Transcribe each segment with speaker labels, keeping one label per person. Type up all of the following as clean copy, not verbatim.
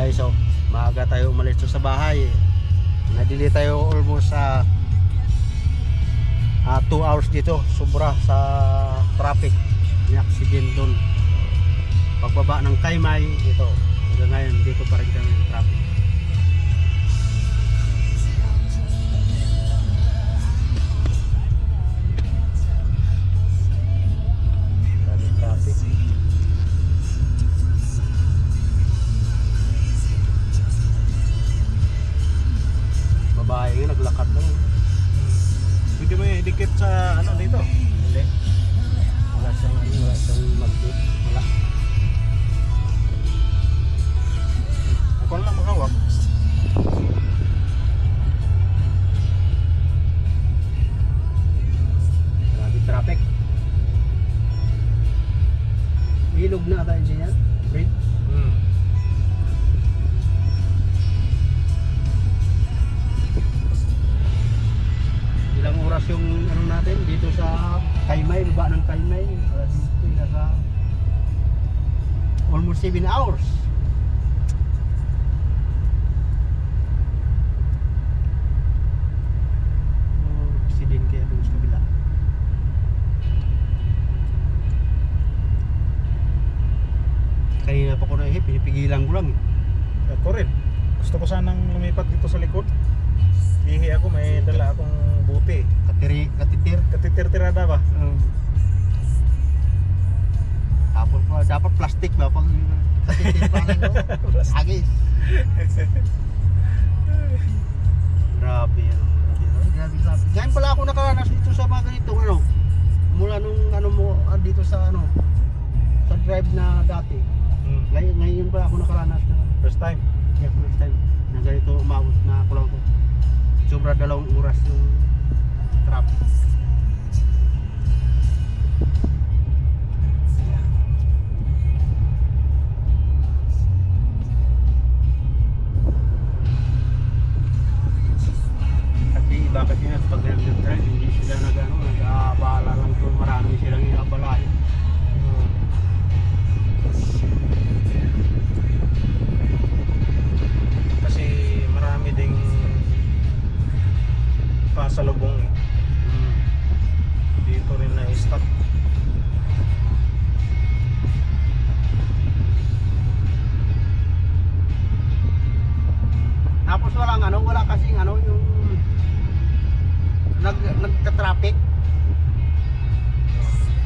Speaker 1: guys, so maaga tayo umalis sa bahay. Nadili tayo almost 2 hours dito. Sobra sa traffic. May accident doon. Pagbaba ng Kaimay dito. Hanggang ngayon dito pa rin kami yung traffic. Traffic. Babae nga naglakad lang.
Speaker 2: Pwede mo i-dikit sa ano dito?
Speaker 1: Hindi. Wala siyang mag-dip. Wala.
Speaker 2: Ako lang mahawak.
Speaker 1: Grabe traffic. Ilog na tayo siya. Bridge. Ilang oras yung ano natin dito sa Kaimay, baba ng Kaimay. Dito nasa almost 7 hours. Accident kaya doon sa kabila. Kanina pa ko na pinipigilan ko lang.
Speaker 2: Ako rin. Gusto ko sanang lumipat dito sa likod. Ihi ako, may dala akong buti.
Speaker 1: Katitir.
Speaker 2: Katitir-tirada ba?
Speaker 1: Tapos pa, dapat plastic ba pag katitir pa lang ko. Agis. Grabe yan. Grabe. Ngayon pala ako nakaranas dito sa mga ganitong ano. Mula nung ano mo dito sa ano sa drive na dati. Ngayon pala ako nakaranas na
Speaker 2: First time.
Speaker 1: yeah, first time na ganito umabot na ako lang ko. Sobra 2 oras yung traffic. Kasi bakit yun at pag nag-drive hindi sila nag-aabala lang to, marami silang inabalahin.
Speaker 2: Kasi marami ding pasalubong eh. Dito rin na-stop.
Speaker 1: Tapos wala kasing ano yung nagka-traffic.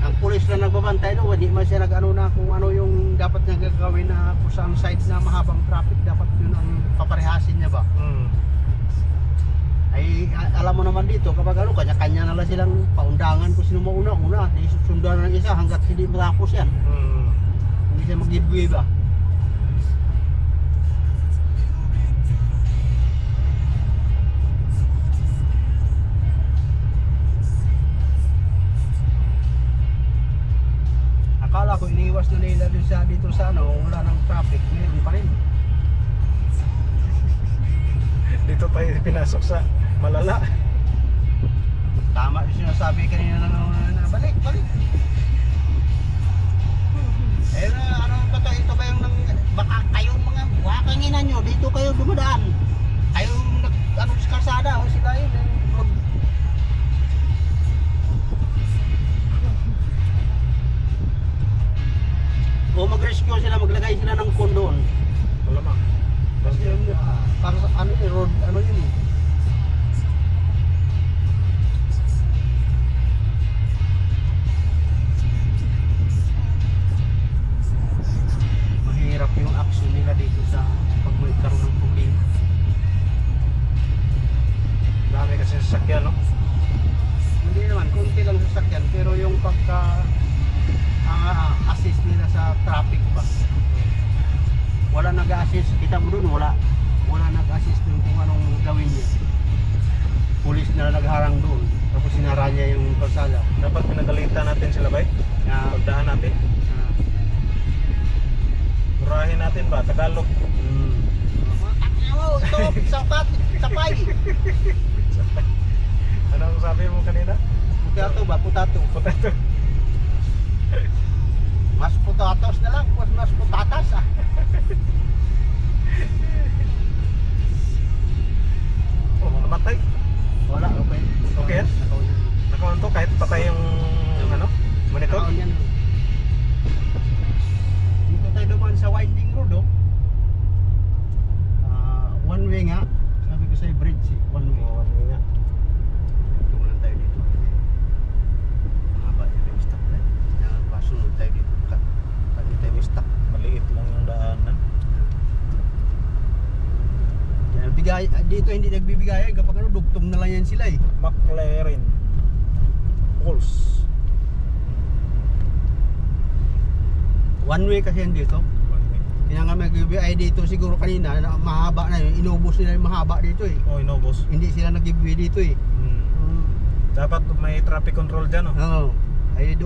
Speaker 1: Ang pulis na nagbabantay no, hindi man siya nag-ano na kung ano yung dapat niya gagawin na kung saan side na mahabang traffic, dapat yun ang paparehasin niya ba? Ay alam mo naman dito kapag ano, kanya-kanya na lang silang paundangan kung sino mauna, sundan ng isa hanggat hindi matapos yan. Hindi siya mag-giveaway ba? Akala ko iniwas na nila dito sa ano, wala ng traffic, meron pa rin.
Speaker 2: Dito tayo pinasok sa malala.
Speaker 1: Tama yung sinasabi kanina na balik. Eh ano ba to? Ito ba yung baka kayong mga wakanginan nyo, dito kayo dumadaan. Kayong ano sa kalsada o sila yun. O mag-rescue sila, maglagay sila ng kondon.
Speaker 2: Malamang.
Speaker 1: Kasi yun, para sa ano yung road, ano yun eh. Mahirap yung action nila dito sa pag may karoon ng problema.
Speaker 2: Dami kasi sasakyan, no?
Speaker 1: Hindi naman, konti lang sasakyan, pero yung pagka assist nila sa traffic ba, wala nag-assist, kita mo dun, wala nag-assist dun kung anong gawin niya. Pulis na nagharang doon, tapos sinara niya yung kalsada.
Speaker 2: Dapat pinagalitan natin sila ba? Pagdaan natin. Murahin natin ba? Tagalog.
Speaker 1: Takyaw, stop, sapat, sapay.
Speaker 2: Anong sabi mo kanina?
Speaker 1: Putato ba? Putato.
Speaker 2: Potato.
Speaker 1: Mas putatos na lang, mas putatas ah. winding road oh. One way nga. Sabi ko sa'yo bridge eh. One way.
Speaker 2: Oo, ano nga.
Speaker 1: Tumulan tayo dito. Mahaba yun yung stoplight. Pasunod tayo dito. Pati tayo may stop.
Speaker 2: Maliit lang yung daanan.
Speaker 1: Yan, dito hindi nagbibigayan kapag ano, dugtong na lang yan sila eh.
Speaker 2: McLaren Pulse.
Speaker 1: One way kasi yan dito.
Speaker 2: One way.
Speaker 1: Kaya nga magbibigay dito siguro kanina na mahaba na yun. Inubos nila yung mahaba dito eh.
Speaker 2: Oh, inobos.
Speaker 1: Hindi sila nagbibigay dito eh.
Speaker 2: Dapat may traffic control dyan, oh.
Speaker 1: Oo. Ay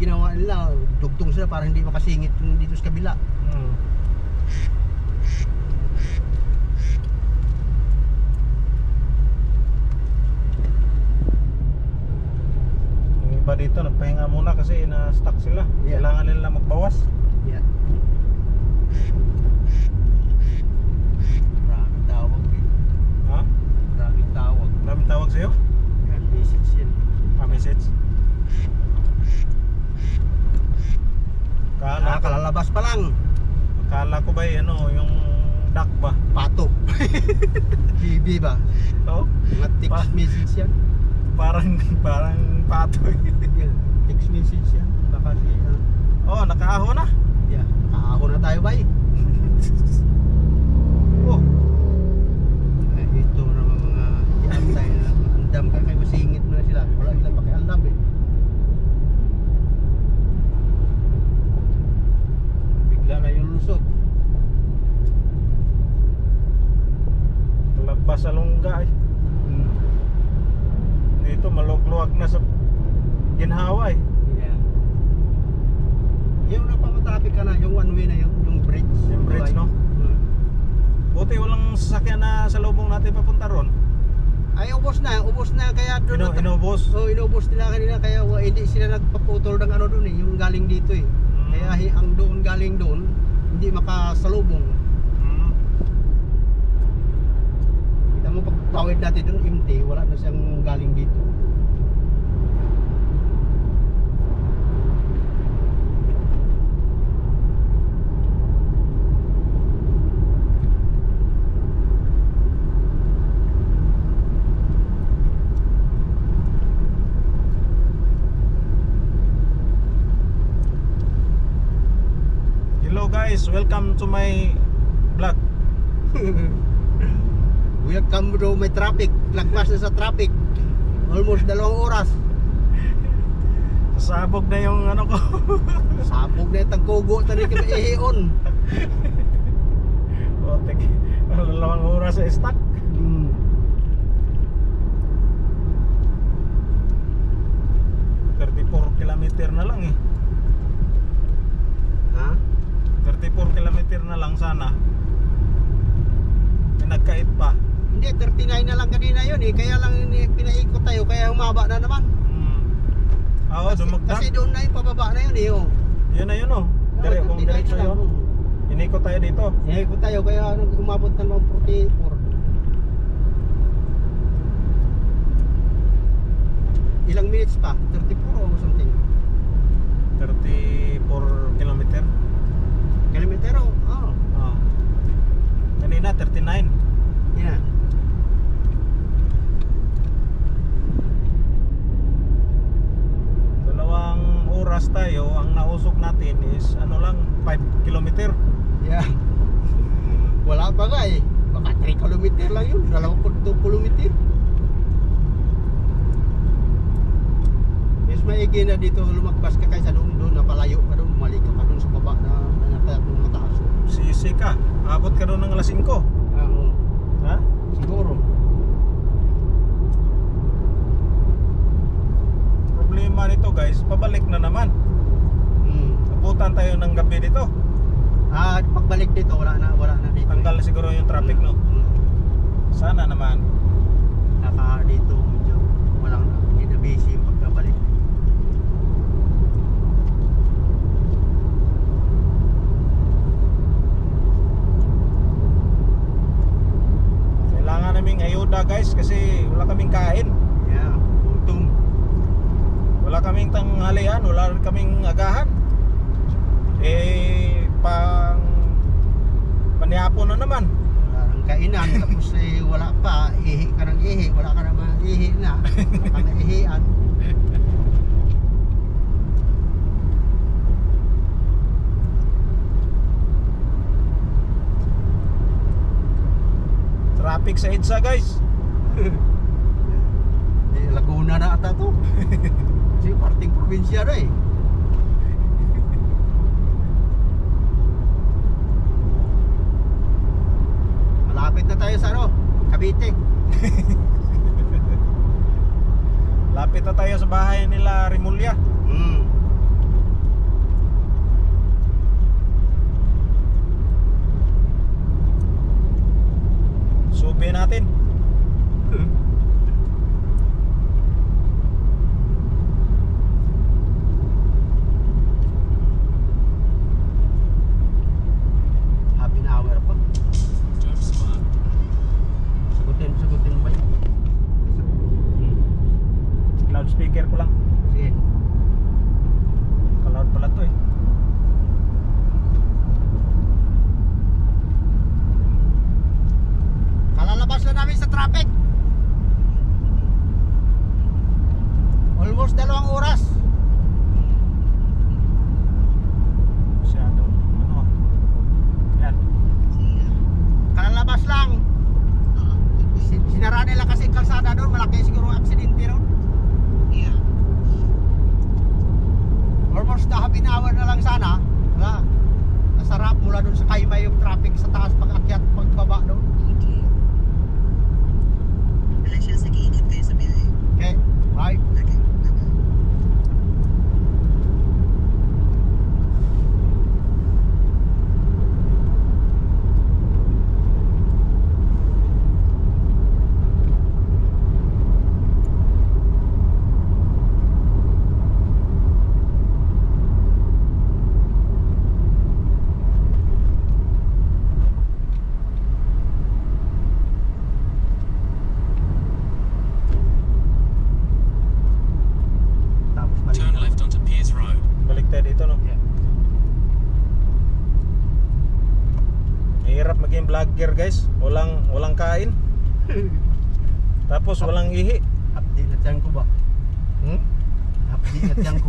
Speaker 1: ginawa nila, dugtong sila para hindi makasingit yung dito sa kabila.
Speaker 2: Yung iba dito, nagpahinga muna kasi na-stuck sila.
Speaker 1: Yeah.
Speaker 2: Kailangan nila magbawas.
Speaker 1: Yeah. Maraming tawag eh.
Speaker 2: Ha?
Speaker 1: Maraming tawag.
Speaker 2: Maraming tawag sa'yo?
Speaker 1: Yan, message yan.
Speaker 2: Message.
Speaker 1: Kalalabas pa lang.
Speaker 2: Akala ko ba ano, yung duck ba?
Speaker 1: Pato. BB ba?
Speaker 2: Oo.
Speaker 1: Mga text message yan.
Speaker 2: Parang pato.
Speaker 1: Yan, text message yan. Baka si
Speaker 2: Oh, nakaaho na.
Speaker 1: yeah, nakaaho na tayo ba eh.
Speaker 2: Oh,
Speaker 1: Ay, ito naman mga antay na andam ka kayo masingit mo na sila. Wala silang pakialam eh. Bigla na yung lusot.
Speaker 2: labas sa lungga eh. Dito malugluwag na sa ginhawa eh.
Speaker 1: Yeah. Yung napapatraffic ka na, yung one way na yun, yung bridge.
Speaker 2: Yung bridge, no? Buti walang sasakyan na sa lubong natin papunta ron.
Speaker 1: Ay, ubos na kaya doon.
Speaker 2: Inubos.
Speaker 1: So, inubos nila kanina kaya hindi sila nagpaputol ng ano doon eh, yung galing dito eh. Kaya ang doon galing doon, hindi makasalubong. Kita mo pag tawid natin doon empty, wala na siyang galing dito.
Speaker 2: Hello guys, welcome to my vlog.
Speaker 1: Welcome bro, may traffic. Lagpas na sa traffic. Almost 2 oras.
Speaker 2: Sasabog na yung ano ko.
Speaker 1: Sabog na itang kugo, tani kami ihion.
Speaker 2: Otek, 2 oras sa stock.
Speaker 1: Hmm.
Speaker 2: Kilometer na lang eh.
Speaker 1: Ha?
Speaker 2: 34 kilometer na lang sana. Pinagkait pa.
Speaker 1: Hindi, 39 na lang kanina yun eh. Kaya lang pinaikot tayo, kaya humaba na naman.
Speaker 2: Oo, dumagdag.
Speaker 1: Kasi doon na yung pababa na yun eh. Oh.
Speaker 2: Yun na yun oh. Dire, kung diretso yun. Inikot tayo dito.
Speaker 1: Inikot tayo, kaya umabot na naman 44. Ilang minutes pa? 34 o something?
Speaker 2: 34 kilometer.
Speaker 1: Kilometer o? Oo.
Speaker 2: Oh. Kanina 39.
Speaker 1: Yeah.
Speaker 2: Dalawang oras tayo, ang nausok natin is ano lang 5 kilometer.
Speaker 1: Yeah. Wala pa nga eh. Baka 3 kilometer lang yun. 2 kilometer. Mas maigi na dito lumagpas ka kaysa doon na palayo ka doon. Mali ka pa doon sa baba na kaya kung mataas.
Speaker 2: Sisi ka. Abot ka doon ng alas 5. Ha?
Speaker 1: Siguro.
Speaker 2: Problema nito guys, pabalik na naman. Abutan tayo ng gabi dito.
Speaker 1: Pagbalik dito wala na dito.
Speaker 2: Tanggal na siguro yung traffic, no? Sana naman.
Speaker 1: Naka dito medyo walang hindi na busy yung pagkabalik.
Speaker 2: Kailangan naming ayuda guys kasi wala kaming kain.
Speaker 1: Yeah, gutom.
Speaker 2: Wala kaming tanghalian, wala kaming agahan. Pang
Speaker 1: kainan, tapos wala pa, ihi ka ng ihi, wala ka naman ihi na, baka naihian.
Speaker 2: Traffic sa EDSA guys.
Speaker 1: Laguna na ata to. Kasi parting probinsya na eh. Malapit na tayo sa ano, Cavite.
Speaker 2: Lapit na tayo sa bahay nila Rimulya. Subi natin.
Speaker 1: Happy na hour pa. Sagutin mo ba yun?
Speaker 2: Loudspeaker ko lang.
Speaker 1: Sige.
Speaker 2: Kaloud pala to eh.
Speaker 1: Kalalabas na namin sa traffic. Almost 2 oras.
Speaker 2: Masyado. Ano? Yan.
Speaker 1: Kalalabas lang. Sinara nila kasi kalsada doon. Malaki siguro aksidente doon. Almost half an hour na lang sana. Wala. Nasarap mula doon sa Kaimay yung traffic sa taas pag-akyat, pagbaba doon. Okay, bye. Tapos balik
Speaker 3: Turn
Speaker 1: na.
Speaker 3: left onto Pierce Road.
Speaker 2: Balik tayo dito no.
Speaker 1: Yeah.
Speaker 2: Mahirap maging vlogger guys. Walang kain. Tapos walang ihi.
Speaker 1: Hapdi na tiyan ko ba?
Speaker 2: Hmm?
Speaker 1: Hapdi na tiyan ko.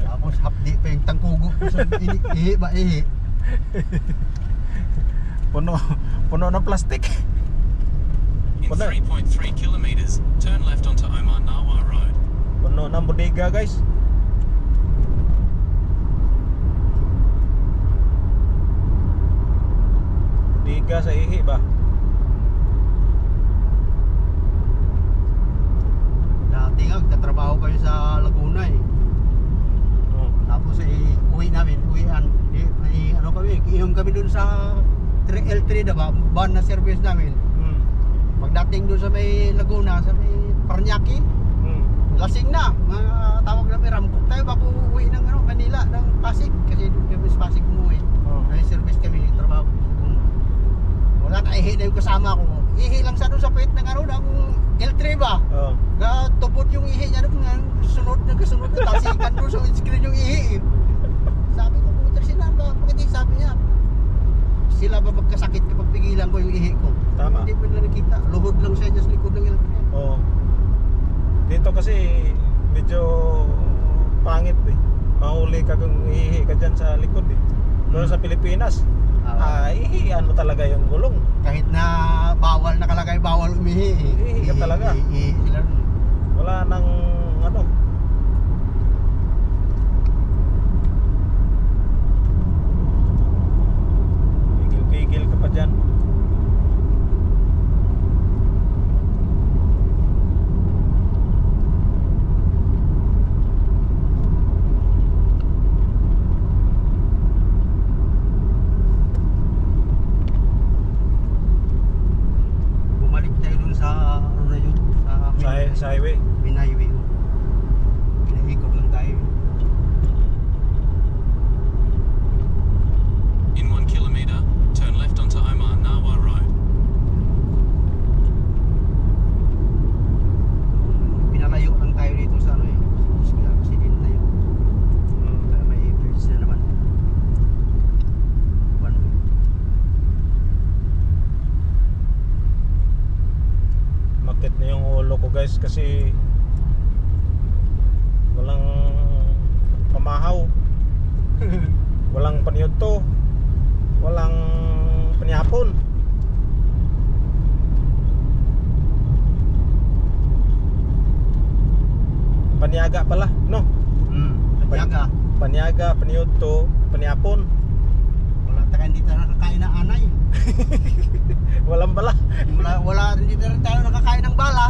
Speaker 1: Tapos hapdi pa yung tangkugo ko sa ihi ba ihi.
Speaker 2: Puno ng plastic.
Speaker 3: In
Speaker 2: Wala.
Speaker 3: 3.3 kilometers, turn left onto Omar Nawa Road.
Speaker 2: Puno ng bodega guys. Bodega sa ihi ba?
Speaker 1: Dati nga, tatrabaho kayo sa Laguna eh.
Speaker 2: Oh.
Speaker 1: Tapos uwi namin, uwian. May ano kami, inom kami dun sa L3 diba? Van na service namin.
Speaker 2: Hmm.
Speaker 1: Pagdating dun sa may Laguna, sa may Paranaque,
Speaker 2: Hmm.
Speaker 1: lasing na. Tawag namin, ramkok tayo bago uwi ng ano, Manila, ng Pasig. Kasi doon kami sa Pasig umuwi.
Speaker 2: Oh.
Speaker 1: May service kami, trabaho kami sa Laguna. Wala na, ihi na yung kasama ko. Ihi lang sa doon sa puwet ng ano, ng L3 ba?
Speaker 2: Oh.
Speaker 1: Na tubod yung ihi niya doon, sunod na tasikan doon sa windscreen yung ihi. Sabi ko, pumunta sila ba? Bakit sabi niya? Sila ba magkasakit kapag pigilan ko yung ihi ko?
Speaker 2: Tama.
Speaker 1: Hindi mo na nakita. Luhod lang siya dyan sa likod ng L3.
Speaker 2: Oh. Dito kasi medyo pangit eh. Mahuli ka kung ihi ka dyan sa likod eh. Pero sa Pilipinas, ihian mo talaga yung gulong.
Speaker 1: Kahit na bawal nakalagay, bawal umihi.
Speaker 2: Ihi ka talaga.
Speaker 1: Ihi sila rin.
Speaker 2: Wala nang ano. Pigil-pigil ka pa dyan.
Speaker 1: Bumalik tayo dun sa ano na yun,
Speaker 2: Sa highway.
Speaker 1: main highway. Pinaikot lang tayo.
Speaker 3: In 1 kilometer, turn left onto Omar Nawa Road.
Speaker 1: Pinalayo lang tayo dito sa ano eh. Sa accident na yun.
Speaker 2: Hmm.
Speaker 1: Kaya may bridge na naman. One way.
Speaker 2: guys kasi walang pamahaw. Walang panyudto. Walang panyapon. Paniaga pala, no?
Speaker 1: Pagyaga.
Speaker 2: Paniaga, panyudto, panyapon.
Speaker 1: Wala tayo hindi tayo nakakain ng anay.
Speaker 2: Walang bala.
Speaker 1: Wala hindi tayo nakakain ng bala.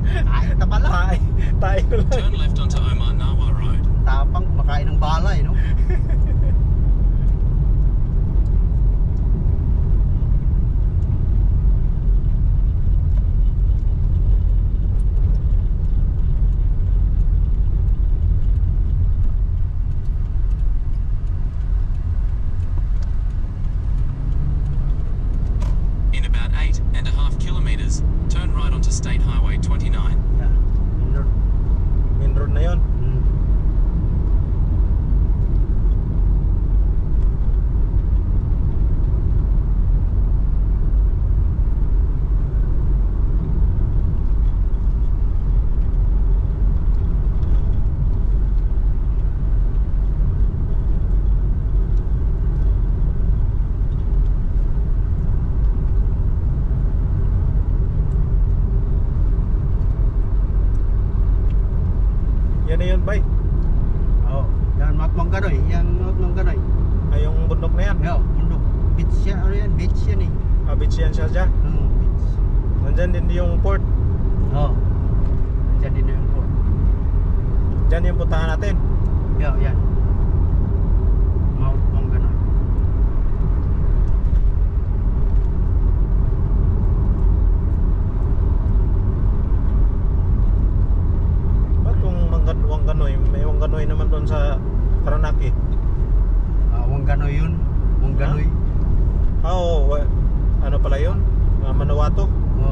Speaker 1: Kain ta bala.
Speaker 2: Tayo lang.
Speaker 3: Turn left onto Omar Nawa Road.
Speaker 1: Tapang kumakain ng bala no?
Speaker 3: In about 8.5 kilometers, turn right onto State Highway 29.
Speaker 1: Yeah. Indoor.
Speaker 2: Main road na yon. Yan na yun, bay.
Speaker 1: Oh, yan Mount Ganoy, yan Mount Ganoy.
Speaker 2: Ay, yung bundok na yan.
Speaker 1: Yo, bundok. Beach yan, ano yan? Beach yan eh.
Speaker 2: Beach yan siya dyan.
Speaker 1: Beach.
Speaker 2: Nandyan din yung port.
Speaker 1: Oh. Diyan din yung port.
Speaker 2: Dyan yung puntahan natin.
Speaker 1: Yo, yan. Mount Ganoy.
Speaker 2: Ba't kung Wangganoy? May Wangganoy naman doon sa Taranaki.
Speaker 1: Wangganoy yun. Wangganoy.
Speaker 2: Oo, ano pala yun? Manawato.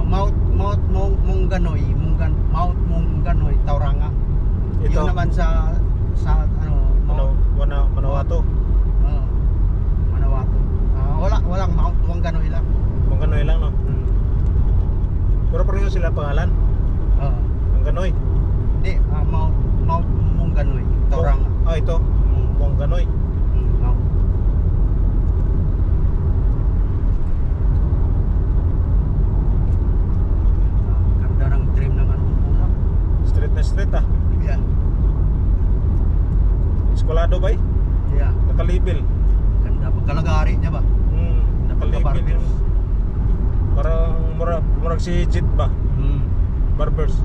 Speaker 1: Mount Mongganoy. Mount Mongganoy, Tauranga.
Speaker 2: Ito,
Speaker 1: Yun naman sa Mount
Speaker 2: Manawato.
Speaker 1: Manawato. Walang Mount Wangganoy lang.
Speaker 2: Wangganoy lang, no? Pero pareho sila pangalan. Wangganoy.
Speaker 1: Hindi, Mount Mongganoy, Tauranga.
Speaker 2: Ito. Wangganoy.
Speaker 1: Mount. Ganda ng trim ng anong ulap.
Speaker 2: Street na street, ah.
Speaker 1: Yeah.
Speaker 2: Eskolado ba?
Speaker 1: Yeah.
Speaker 2: Nakalibel.
Speaker 1: Ganda pagkalagari niya ba?
Speaker 2: Nakalibel
Speaker 1: Barbers.
Speaker 2: yung parang murag si Jit ba? Barbers.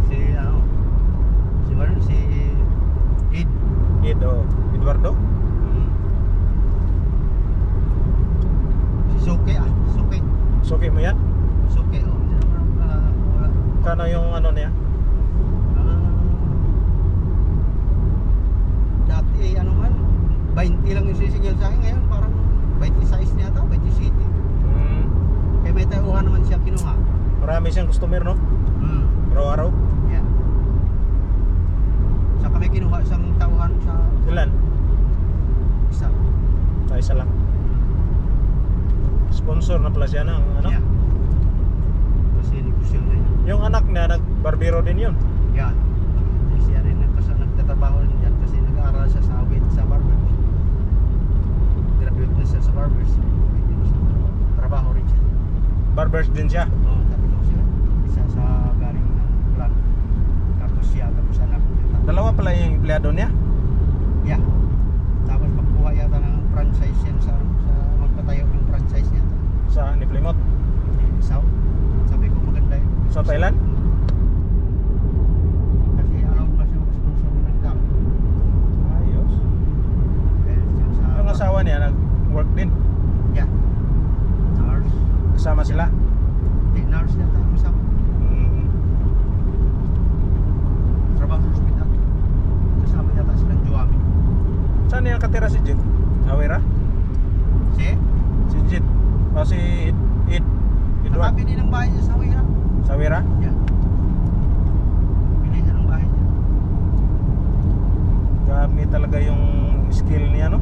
Speaker 1: Si Ed.
Speaker 2: Eduardo.
Speaker 1: Si Suki
Speaker 2: Suki mo yan?
Speaker 1: Suki wala.
Speaker 2: Kano yung ano niya?
Speaker 1: Dati ano man 20 lang yung sisingil sa akin, ngayon parang 26 niya ata, 27. Kaya may tauhan naman siya kinuha.
Speaker 2: Marami siyang customer, no? Araw-araw.
Speaker 1: Yeah. Saka may kinuha isang tauhan sa
Speaker 2: Ilan?
Speaker 1: isa.
Speaker 2: Isa lang. Sponsor na pala siya ng ano?
Speaker 1: Yeah. Kasi negosyo na yun.
Speaker 2: Yung anak niya nagbarbero din yun.
Speaker 1: Yeah. Siya rin nagtatrabaho rin dyan kasi nag-aaral siya sa awit sa barbers. Graduate na siya sa barbers. Trabaho rin siya.
Speaker 2: Barbers din siya.
Speaker 1: Oo, sabi ko siya. Isa sa galing ng plan. Tapos siya, tapos anak niya.
Speaker 2: Dalawa pala yung empleyado niya.
Speaker 1: Yeah. Tapos magkuha yata ng franchise yan sa magpatayo ng franchise niya.
Speaker 2: Sa ni Plymouth.
Speaker 1: South. Sabi ko maganda yun.
Speaker 2: Sa Thailand.
Speaker 1: Kasi allowed pa siya mag-sponsor ng gam.
Speaker 2: Ayos.
Speaker 1: Dahil siya sa...
Speaker 2: Yung asawa niya nag-work din.
Speaker 1: Yeah. Nurse.
Speaker 2: Kasama sila.
Speaker 1: Di nurse yata yung isang trabaho sa hospital. Kasama yata silang Juami.
Speaker 2: Saan niya katira si Jit? Awera?
Speaker 1: Si?
Speaker 2: Si Jit. O si Edward.
Speaker 1: Nakabili ng bahay niya sa Wira.
Speaker 2: Sa Awera?
Speaker 1: Yeah. Bili siya ng bahay niya.
Speaker 2: Grabe talaga yung skill niya, no?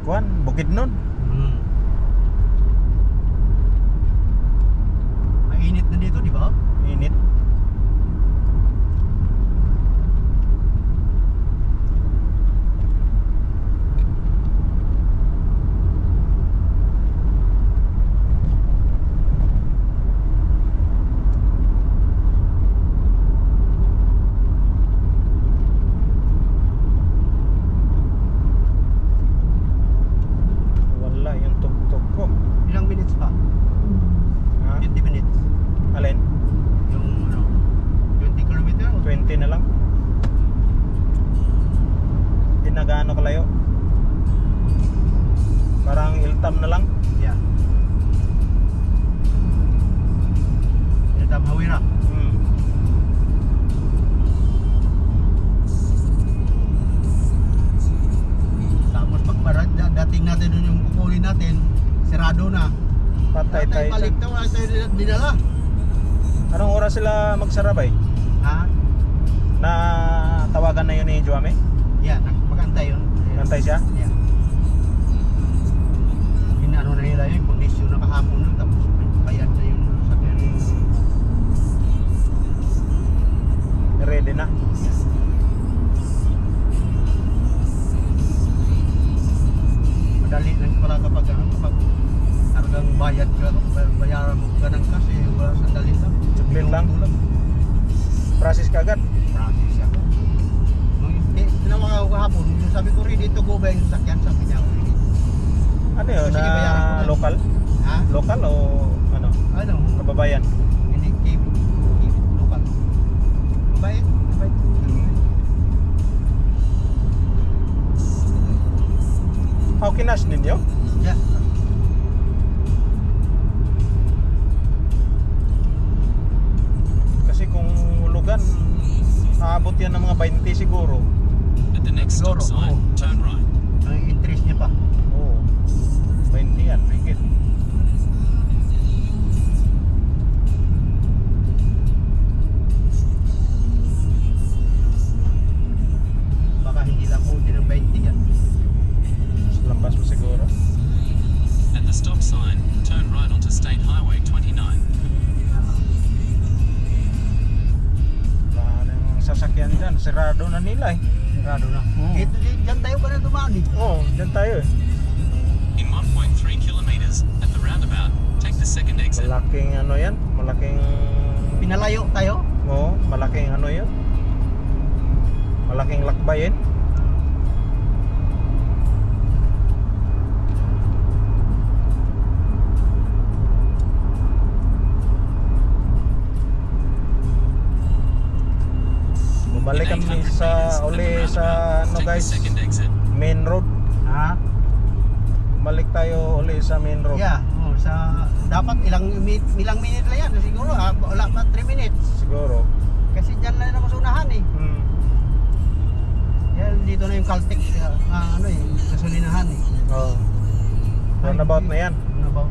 Speaker 2: Kuan, Bukidnon.
Speaker 1: Mainit na dito, di ba?
Speaker 2: Init. Wala yung tugtog ko.
Speaker 1: Ilang minutes pa?
Speaker 2: Ha?
Speaker 1: 20 minutes.
Speaker 2: Alin?
Speaker 1: Yung ano, 20 kilometer o
Speaker 2: 20 na lang. Hindi na gaano kalayo. Parang Iltam na lang.
Speaker 1: Yeah. Iltam Hawira.
Speaker 2: Hmm.
Speaker 1: Tapos dating natin doon yung kukulin natin, sirado na.
Speaker 2: Patay
Speaker 1: Tatay
Speaker 2: tayo
Speaker 1: balik
Speaker 2: dyan.
Speaker 1: na, wala tayo dinala.
Speaker 2: Anong oras sila magsarabay?
Speaker 1: Ha?
Speaker 2: Na tawagan na yun ni Juame?
Speaker 1: Yeah, magantay yun.
Speaker 2: Nantay siya?
Speaker 1: Yeah. Inano na nila yun, kondisyon na kahapon nun, tapos bayad na yung sakyan.
Speaker 2: Ready na?
Speaker 1: Madali lang pala kapag talagang bayad ka, bayaran mo ganang kasi wala sandali lang.
Speaker 2: Saglit lang.
Speaker 1: Tulog.
Speaker 2: Process ka agad?
Speaker 1: Practice ako. Nung tinawag ako kahapon, yung sabi ko ready to go ba yung sakyan, sabi niya ako ready.
Speaker 2: Ano yun?
Speaker 1: Sige, bayaran ko na.
Speaker 2: Local?
Speaker 1: Ha?
Speaker 2: Local o ano?
Speaker 1: Ano?
Speaker 2: Kababayan?
Speaker 1: Hindi, KB. Lokal. Mabait. Mabait.
Speaker 2: How kinash ninyo?
Speaker 1: Yeah.
Speaker 2: Kasi kung hulugan, aabot yan ng mga 20 siguro.
Speaker 3: At the next stop
Speaker 1: Siguro,
Speaker 3: sign,
Speaker 1: oo.
Speaker 3: turn right.
Speaker 1: Ang interest niya pa.
Speaker 2: Oo. 20 yan, higit.
Speaker 1: Baka hindi lang po din ng 20 yan.
Speaker 2: Mas lampas mo siguro.
Speaker 3: At the stop sign, turn right onto State Highway 29.
Speaker 2: Wala na yung sasakyan dyan. Sirado na nila eh.
Speaker 1: Sigurado na. Ito, dyan tayo pa na dumaan eh.
Speaker 2: Oo, dyan tayo eh.
Speaker 3: In 1.3 kilometers, at the roundabout, take the second exit.
Speaker 2: Malaking ano yan. Malaking...
Speaker 1: Pinalayo tayo.
Speaker 2: Oo, malaking ano yun. Malaking lakbayin. Bumalik
Speaker 3: In
Speaker 2: kami
Speaker 3: 800
Speaker 2: sa
Speaker 3: meters, at the
Speaker 2: uli sa
Speaker 3: roundabout,
Speaker 2: ano
Speaker 3: take the
Speaker 2: guys,
Speaker 3: second exit.
Speaker 2: main road.
Speaker 1: Ha?
Speaker 2: Bumalik tayo uli sa main road.
Speaker 1: Yeah. Oh, sa dapat ilang minute lang yan siguro. Wala pa 3 minutes.
Speaker 2: Siguro.
Speaker 1: Kasi dyan na naman sa unahan eh.
Speaker 2: Hmm.
Speaker 1: Yan dito na yung Caltex ano eh, gasolinahan eh.
Speaker 2: Oh. Roundabout na yan.
Speaker 1: Roundabout.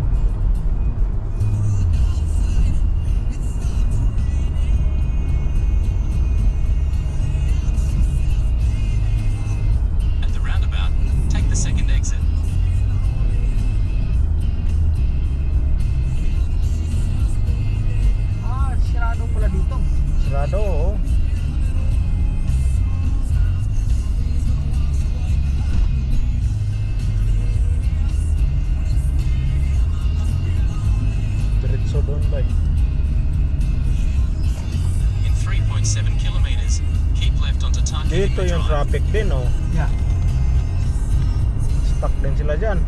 Speaker 3: At the roundabout, take the second exit.
Speaker 1: Sirado pala dito.
Speaker 2: Sarado, oo. Diretso doon ba eh.
Speaker 3: In 3.7 kilometers, keep left onto Tarkini
Speaker 2: Dito yung
Speaker 3: Drive.
Speaker 2: traffic din oh.
Speaker 1: Yeah.
Speaker 2: Stuck din sila dyan.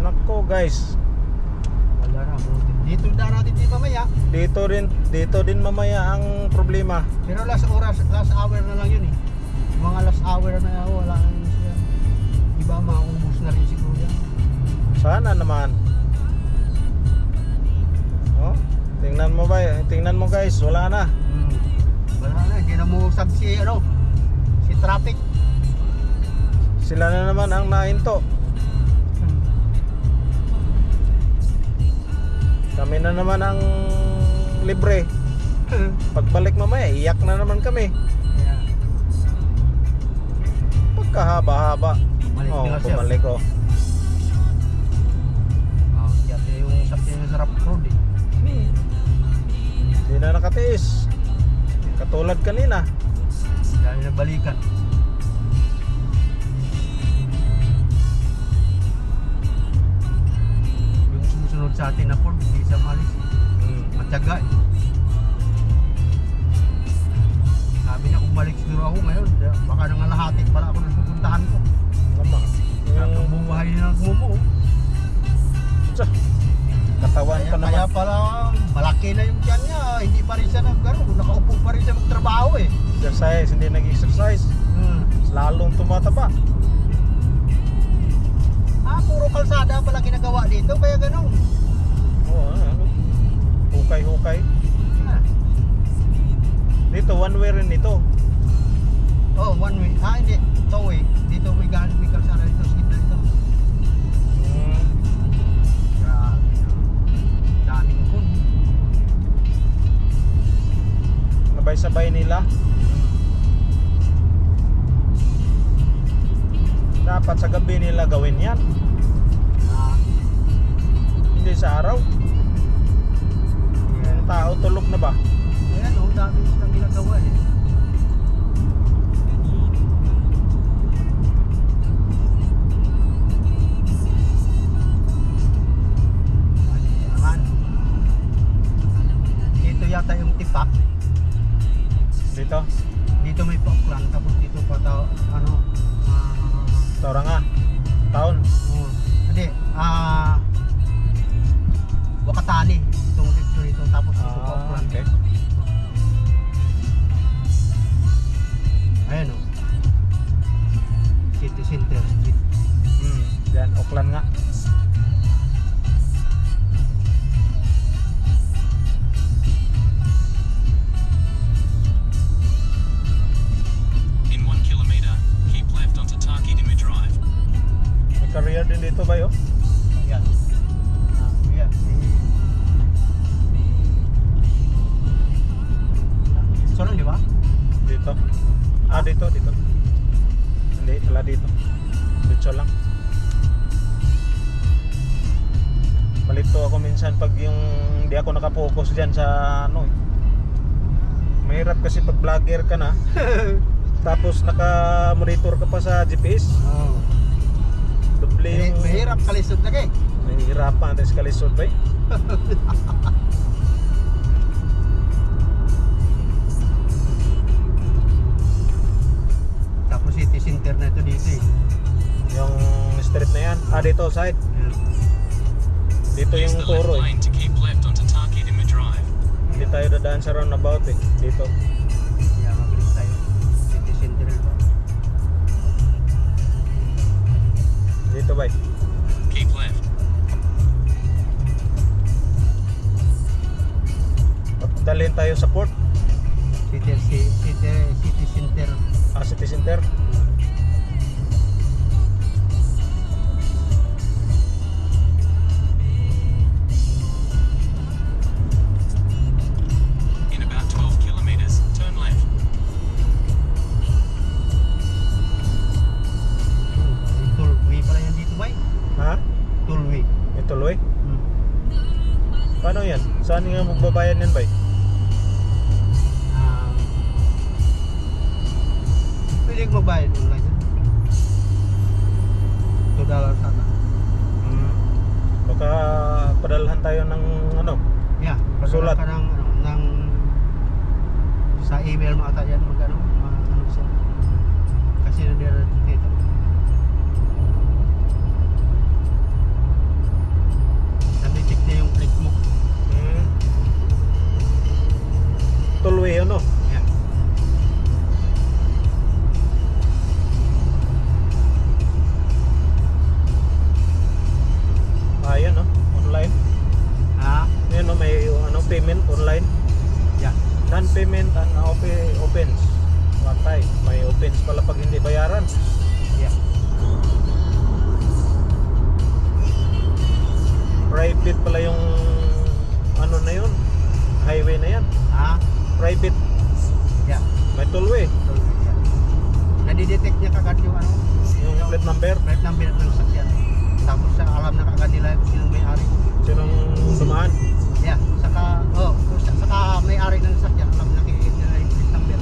Speaker 2: Nako guys,
Speaker 1: Wala na. Dito darating din mamaya.
Speaker 2: dito din mamaya ang problema.
Speaker 1: Pero last hour na lang yun eh. Mga last hour na wala na yun siya. Iba maubos na rin siguro yan.
Speaker 2: Sana naman. Oh, tingnan mo guys, wala na.
Speaker 1: Wala na, hindi na mo sab si traffic.
Speaker 2: Sila na naman ang nahinto. Kami na naman ang libre. Pagbalik mamaya, iyak na naman kami.
Speaker 1: Yeah.
Speaker 2: kahaba-haba.
Speaker 1: Bumalik
Speaker 2: Oh,
Speaker 1: na siya.
Speaker 2: bumalik oh.
Speaker 1: Kasi yung sakyan sa Sarap Road eh.
Speaker 2: Hindi na nakatiis. Katulad kanina.
Speaker 1: Dahil nagbalikan. Yung sumusunod sa atin na Ford, hindi siya malis. Matyaga eh. Sabi niya kung balik siguro ako ngayon, baka nangalahati pala ako ng pupuntahan ko.
Speaker 2: Lamang.
Speaker 1: Yung buhay na nagmumo.
Speaker 2: Tsa, katawan
Speaker 1: Kaya,
Speaker 2: pa naman.
Speaker 1: kaya pala malaki na yung tiyan niya, hindi pa rin siya nakaupo pa rin siya magtrabaho eh.
Speaker 2: Exercise, hindi nag-exercise. Lalong tumataba.
Speaker 1: Puro kalsada pala ginagawa dito, kaya ganun.
Speaker 2: Oo, ano. Hukay-hukay.
Speaker 1: Ah.
Speaker 2: Dito, one way rin ito.
Speaker 1: Oh, one way. Hindi. Two way. Dito may kalsada dito. Skip na dito. Grabe na. Daming kun.
Speaker 2: Sabay-sabay nila. Dapat sa gabi nila gawin yan. Hindi sa araw. Yung tao tulog na ba?
Speaker 1: Ayan oh, dami silang ginagawa eh. Naman. Dito yata yung tipak.
Speaker 2: Dito.
Speaker 1: Dito may paklan, tapos dito pa
Speaker 2: Tauranga. Taon.
Speaker 1: Hindi, Wakatani. Itong dito nito, tapos dito paklan.
Speaker 2: Okay.
Speaker 1: Ayan o. City Center Street.
Speaker 2: Yan, Auckland nga.
Speaker 3: In 1 kilometer, keep left onto Takidimi Drive.
Speaker 2: May career din dito ba yun?
Speaker 1: Ayan. Ayan. So lang, di ba?
Speaker 2: Dito. Dito. Hindi, wala dito. Dito lang. Malito ako minsan pag yung hindi ako nakapokus dyan sa ano eh. Mahirap kasi pag vlogger ka na tapos naka-monitor ka pa sa GPS.
Speaker 1: Oo.
Speaker 2: Doble yung
Speaker 1: Mahirap kalisod lagi.
Speaker 2: nahihirapan natin sa kalisod ba eh.
Speaker 1: Tapos city center na ito dito eh.
Speaker 2: Yung street na yan. Dito side. Dito
Speaker 3: Use
Speaker 2: yung
Speaker 3: the left
Speaker 2: puro eh.
Speaker 3: lane to keep left onto Takidimi Drive.
Speaker 2: Hindi tayo dadaan sa roundabout eh. Dito.
Speaker 1: Kaya mabilis tayo. City center na ito.
Speaker 2: Dito ba eh.
Speaker 3: Keep left.
Speaker 2: Dalhin tayo sa port.
Speaker 1: City center.
Speaker 2: City Center.
Speaker 3: In about 12 kilometers, turn left.
Speaker 1: Tollway pala yan dito ba?
Speaker 2: Ha?
Speaker 1: Tollway.
Speaker 2: May tuloy? Paano yan? Saan nga magbabayan yan ba eh?
Speaker 1: Pwede magbayad online. $2 sana.
Speaker 2: Baka padalhan tayo ng ano?
Speaker 1: Yeah,
Speaker 2: Sulat.
Speaker 1: padala ka ng sa email mo ata yan magkano siya. Kasi nandito dito. Sabi-check na yung click mo.
Speaker 2: Tuloy ano?
Speaker 1: Yeah.
Speaker 2: Ayan no? Online. Ayan no? May ano, payment online.
Speaker 1: Yeah.
Speaker 2: Non-payment and opens. Watay. May opens pala pag hindi bayaran.
Speaker 1: Yeah.
Speaker 2: Private pala yung ano na yun. Highway na yan. Private.
Speaker 1: Yeah.
Speaker 2: May tollway.
Speaker 1: Tollway, yeah. nadidetect niya kagad yung ano,
Speaker 2: Yung plate number.
Speaker 1: plate number ng sasakyan. Tapos alam na kagad nila kung sinong may-ari.
Speaker 2: Sinong dumaan.
Speaker 1: Yeah, saka may-ari ng sasakyan, alam na nila yung plate number.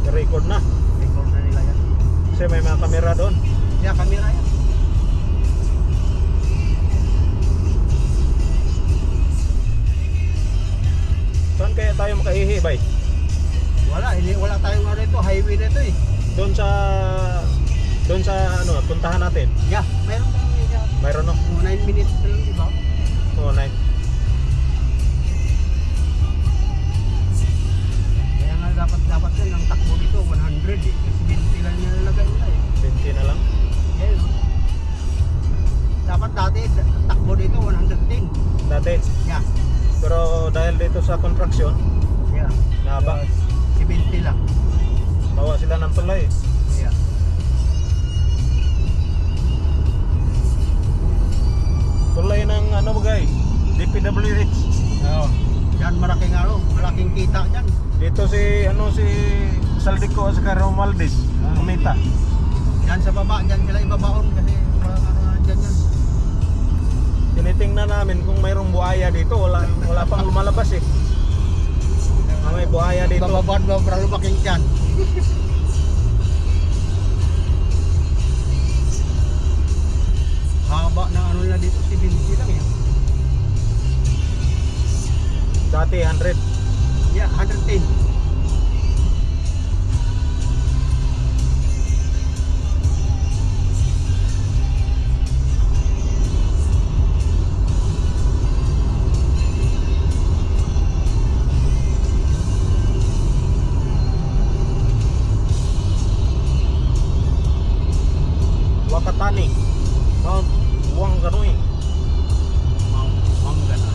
Speaker 2: I-record na.
Speaker 1: Record na nila yan.
Speaker 2: Kasi may mga kamera doon.
Speaker 1: Yeah, kamera yan.
Speaker 2: Saan kaya tayo makaihi, bay?
Speaker 1: Wala tayong ano ito, highway na ito eh.
Speaker 2: Doon sa ano, puntahan natin.
Speaker 1: Yeah, mayroon kang
Speaker 2: Mayroon no?
Speaker 1: 9 minutes na lang, di ba?
Speaker 2: Oo, night.
Speaker 1: Kaya nga dapat yan, ang takbo dito 100 eh. Kasi 20 lang nilalagay nila eh.
Speaker 2: 20 na lang.
Speaker 1: Yan. Dapat dati, takbo dito 110.
Speaker 2: Dati.
Speaker 1: Yeah.
Speaker 2: Pero dahil dito sa construction,
Speaker 1: Yeah.
Speaker 2: nahaba.
Speaker 1: 70 lang.
Speaker 2: Bawa sila ng tulay.
Speaker 1: Yeah.
Speaker 2: Tulay ng ano bagay? DPWH.
Speaker 1: Oo. Yan malaking kita dyan.
Speaker 2: Dito si Saldico at saka Romualdez. Kumita.
Speaker 1: Yan sa baba, dyan sila ibabaon kasi dyan yan.
Speaker 2: Tinitingnan namin kung mayroong buhaya dito. Wala pang lumalabas eh. May buhaya dito.
Speaker 1: Bababad mo para lumaking dyan. Haba ng ano nila dito, 70 lang yan.
Speaker 2: Dati 100.
Speaker 1: Yeah, 110.
Speaker 2: Wakatani. Mount Wanganui.
Speaker 1: Manggana.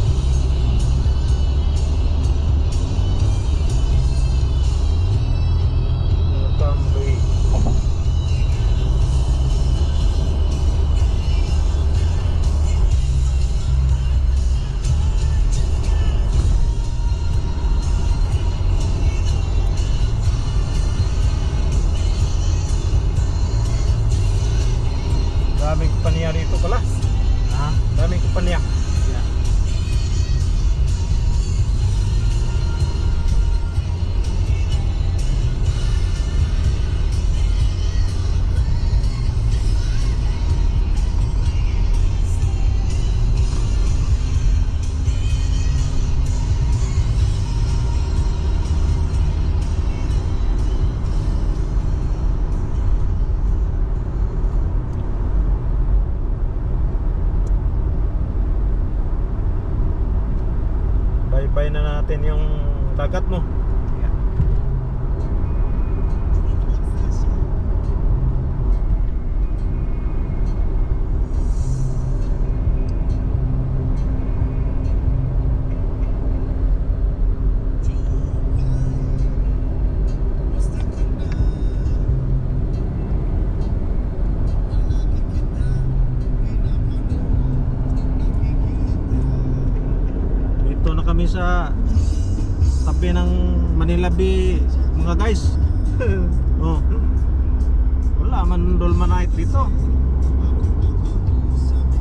Speaker 2: Kamloy. Daming kupanya dito pala.
Speaker 1: Ha?
Speaker 2: Daming kupanya.
Speaker 1: Yeah.
Speaker 2: Bye-bye na natin yung dagat mo.
Speaker 1: Yeah.
Speaker 2: Dito na kami sa tabi ng Manila Bay, mga guys. Oh. Wala man Dolomite dito.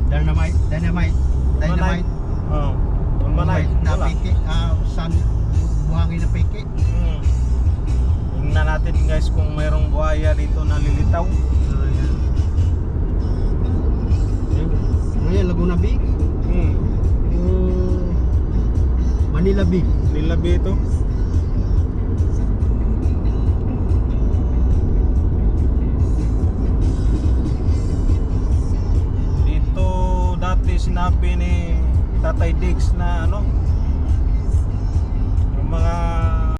Speaker 1: Dynamite.
Speaker 2: Oh. Dolomite.
Speaker 1: Na
Speaker 2: Wala.
Speaker 1: piki, san buhangin na piki.
Speaker 2: Tingnan natin guys kung mayroong buhaya dito na lilitaw.
Speaker 1: Ayan, Laguna Bay. Manila Bay.
Speaker 2: Manila Bay ito. Dito dati sinabi ni Tatay Diggs na ano, yung mga